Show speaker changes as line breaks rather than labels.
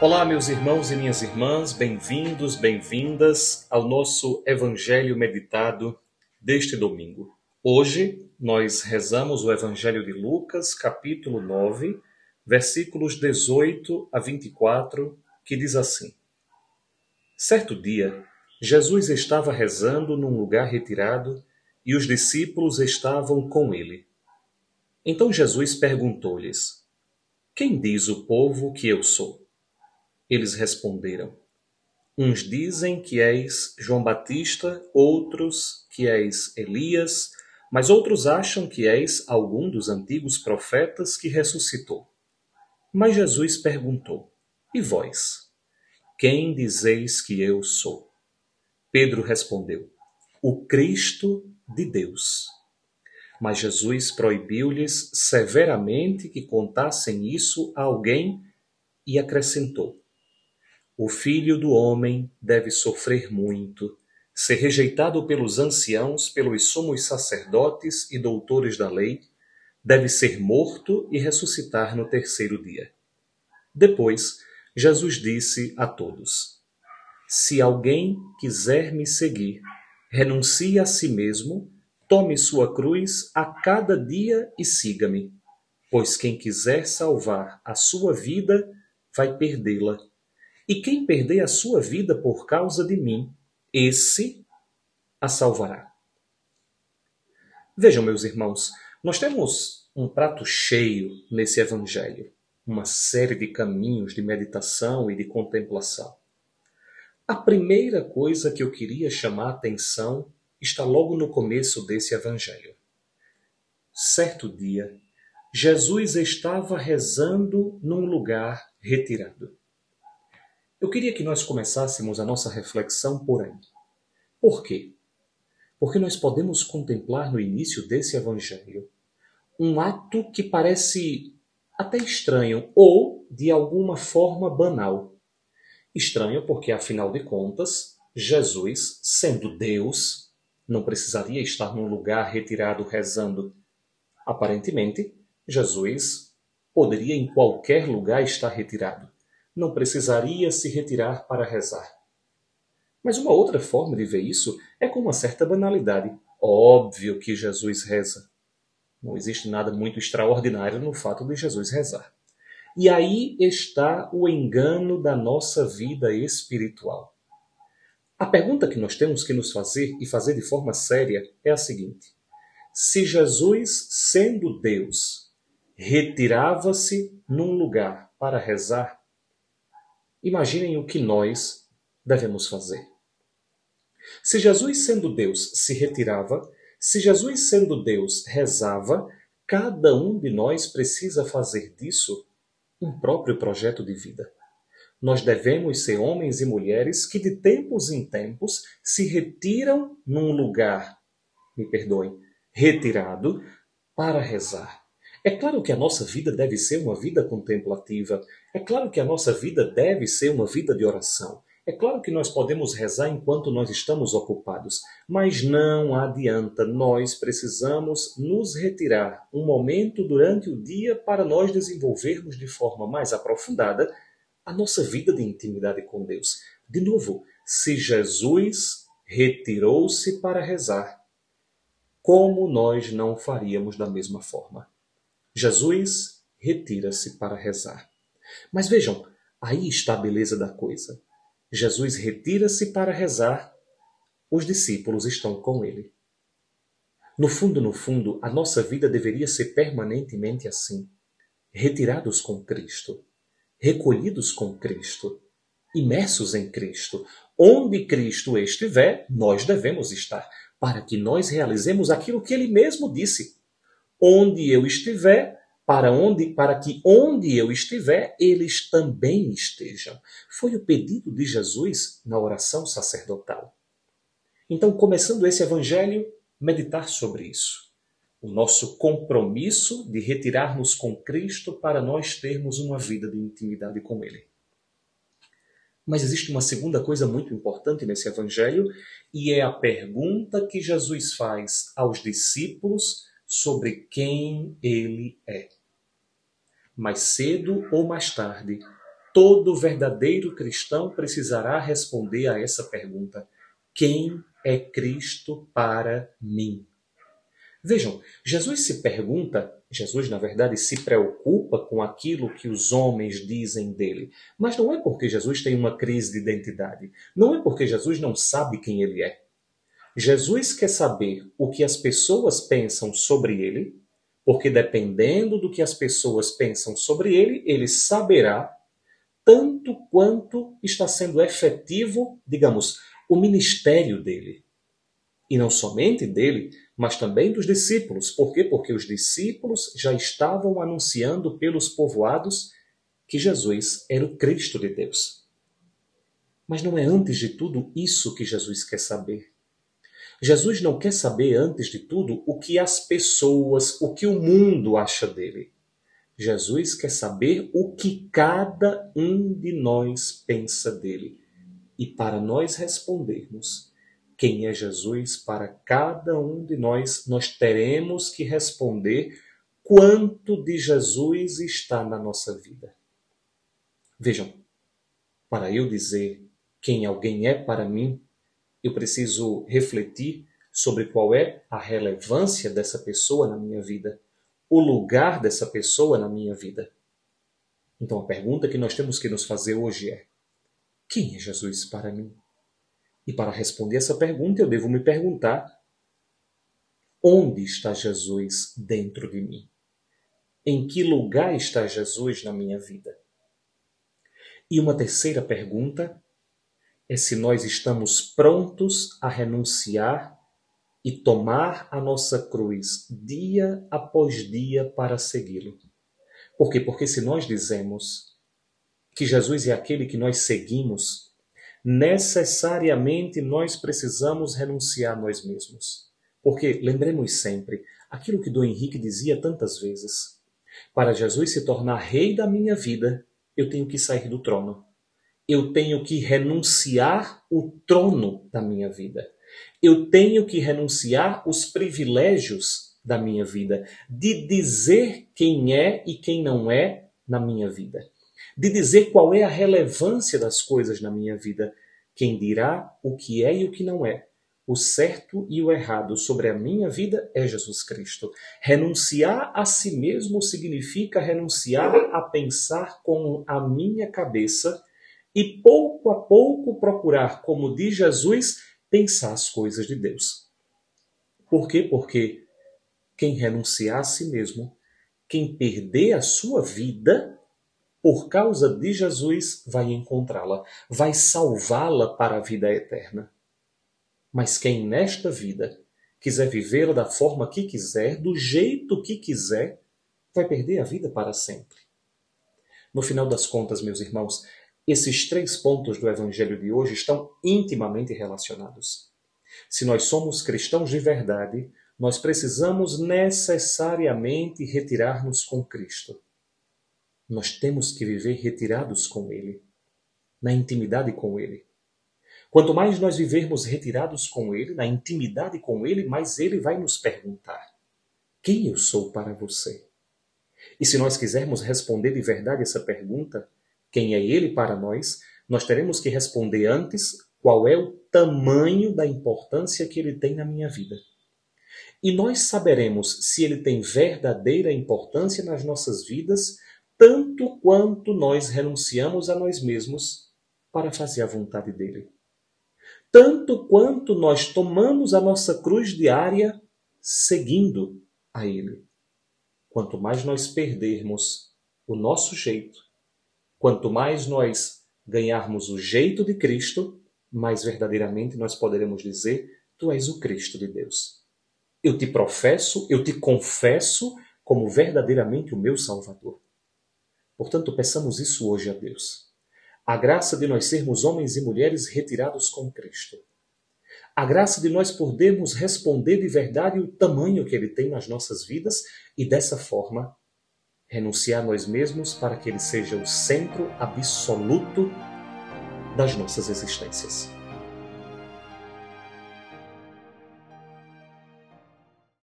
Olá, meus irmãos e minhas irmãs, bem-vindos, bem-vindas ao nosso Evangelho meditado deste domingo. Hoje nós rezamos o Evangelho de Lucas, capítulo 9, versículos 18 a 24, que diz assim: Certo dia, Jesus estava rezando num lugar retirado e os discípulos estavam com ele. Então Jesus perguntou-lhes: Quem diz o povo que eu sou? Eles responderam: Uns dizem que és João Batista, outros que és Elias, mas outros acham que és algum dos antigos profetas que ressuscitou. Mas Jesus perguntou: E vós? Quem dizeis que eu sou? Pedro respondeu: O Cristo de Deus. Mas Jesus proibiu-lhes severamente que contassem isso a alguém e acrescentou: O Filho do Homem deve sofrer muito, ser rejeitado pelos anciãos, pelos sumos sacerdotes e doutores da lei, deve ser morto e ressuscitar no terceiro dia. Depois, Jesus disse a todos: Se alguém quiser me seguir, renuncie a si mesmo, tome sua cruz a cada dia e siga-me. Pois quem quiser salvar a sua vida, vai perdê-la. E quem perder a sua vida por causa de mim, esse a salvará. Vejam, meus irmãos, nós temos um prato cheio nesse evangelho, uma série de caminhos de meditação e de contemplação. A primeira coisa que eu queria chamar a atenção está logo no começo desse evangelho. Certo dia, Jesus estava rezando num lugar retirado. Eu queria que nós começássemos a nossa reflexão por aí. Por quê? Porque nós podemos contemplar no início desse evangelho um ato que parece até estranho ou, de alguma forma, banal. Estranho porque, afinal de contas, Jesus, sendo Deus, não precisaria estar num lugar retirado rezando. Aparentemente, Jesus poderia em qualquer lugar estar retirado. Não precisaria se retirar para rezar. Mas uma outra forma de ver isso é com uma certa banalidade. Óbvio que Jesus reza. Não existe nada muito extraordinário no fato de Jesus rezar. E aí está o engano da nossa vida espiritual. A pergunta que nós temos que nos fazer, e fazer de forma séria, é a seguinte: se Jesus, sendo Deus, retirava-se num lugar para rezar, imaginem o que nós devemos fazer. Se Jesus, sendo Deus, se retirava, se Jesus, sendo Deus, rezava, cada um de nós precisa fazer disso um próprio projeto de vida. Nós devemos ser homens e mulheres que de tempos em tempos se retiram num lugar, me perdoem, retirado, para rezar. É claro que a nossa vida deve ser uma vida contemplativa. É claro que a nossa vida deve ser uma vida de oração. É claro que nós podemos rezar enquanto nós estamos ocupados, mas não adianta, nós precisamos nos retirar um momento durante o dia para nós desenvolvermos de forma mais aprofundada a nossa vida de intimidade com Deus. De novo, se Jesus retirou-se para rezar, como nós não faríamos da mesma forma? Jesus retira-se para rezar. Mas vejam, aí está a beleza da coisa. Jesus retira-se para rezar, os discípulos estão com ele. No fundo, a nossa vida deveria ser permanentemente assim. Retirados com Cristo, recolhidos com Cristo, imersos em Cristo. Onde Cristo estiver, nós devemos estar, para que nós realizemos aquilo que ele mesmo disse. Onde eu estiver, para que onde eu estiver, eles também estejam. Foi o pedido de Jesus na oração sacerdotal. Então, começando esse evangelho, meditar sobre isso. O nosso compromisso de retirarmos com Cristo para nós termos uma vida de intimidade com Ele. Mas existe uma segunda coisa muito importante nesse evangelho, e é a pergunta que Jesus faz aos discípulos sobre quem Ele é. Mais cedo ou mais tarde, Todo verdadeiro cristão precisará responder a essa pergunta: quem é Cristo para mim? Vejam, Jesus, na verdade, se preocupa com aquilo que os homens dizem dele. Mas não é porque Jesus tem uma crise de identidade. Não é porque Jesus não sabe quem ele é. Jesus quer saber o que as pessoas pensam sobre ele, porque dependendo do que as pessoas pensam sobre ele, ele saberá tanto quanto está sendo efetivo, digamos, o ministério dele. E não somente dele, mas também dos discípulos. Por quê? Porque os discípulos já estavam anunciando pelos povoados que Jesus era o Cristo de Deus. Mas não é antes de tudo isso que Jesus quer saber. Jesus não quer saber, antes de tudo, o que as pessoas, o que o mundo acha dele. Jesus quer saber o que cada um de nós pensa dele. E para nós respondermos quem é Jesus para cada um de nós, nós teremos que responder quanto de Jesus está na nossa vida. Vejam, para eu dizer quem alguém é para mim, eu preciso refletir sobre qual é a relevância dessa pessoa na minha vida, o lugar dessa pessoa na minha vida. Então a pergunta que nós temos que nos fazer hoje é: quem é Jesus para mim? E para responder essa pergunta, eu devo me perguntar: onde está Jesus dentro de mim? Em que lugar está Jesus na minha vida? E uma terceira pergunta é se nós estamos prontos a renunciar e tomar a nossa cruz dia após dia para segui-lo. Por quê? Porque se nós dizemos que Jesus é aquele que nós seguimos, necessariamente nós precisamos renunciar a nós mesmos. Porque, lembremos sempre, aquilo que Dom Henrique dizia tantas vezes: para Jesus se tornar rei da minha vida, eu tenho que sair do trono. Eu tenho que renunciar o trono da minha vida. Eu tenho que renunciar os privilégios da minha vida, de dizer quem é e quem não é na minha vida, de dizer qual é a relevância das coisas na minha vida. Quem dirá o que é e o que não é, o certo e o errado sobre a minha vida é Jesus Cristo. Renunciar a si mesmo significa renunciar a pensar com a minha cabeça e pouco a pouco procurar, como diz Jesus, pensar as coisas de Deus. Por quê? Porque quem renunciar a si mesmo, quem perder a sua vida, por causa de Jesus, vai encontrá-la, vai salvá-la para a vida eterna. Mas quem nesta vida quiser vivê-la da forma que quiser, do jeito que quiser, vai perder a vida para sempre. No final das contas, meus irmãos, esses 3 pontos do Evangelho de hoje estão intimamente relacionados. Se nós somos cristãos de verdade, nós precisamos necessariamente retirar-nos com Cristo. Nós temos que viver retirados com Ele, na intimidade com Ele. Quanto mais nós vivermos retirados com Ele, na intimidade com Ele, mais Ele vai nos perguntar: quem eu sou para você? E se nós quisermos responder de verdade essa pergunta, quem é Ele para nós, nós teremos que responder antes qual é o tamanho da importância que Ele tem na minha vida. E nós saberemos se Ele tem verdadeira importância nas nossas vidas, tanto quanto nós renunciamos a nós mesmos para fazer a vontade dEle. Tanto quanto nós tomamos a nossa cruz diária seguindo a Ele. Quanto mais nós perdermos o nosso jeito, quanto mais nós ganharmos o jeito de Cristo, mais verdadeiramente nós poderemos dizer: tu és o Cristo de Deus. Eu te professo, eu te confesso como verdadeiramente o meu Salvador. Portanto, peçamos isso hoje a Deus. A graça de nós sermos homens e mulheres retirados com Cristo. A graça de nós podermos responder de verdade o tamanho que Ele tem nas nossas vidas e, dessa forma, renunciar a nós mesmos para que Ele seja o centro absoluto das nossas existências.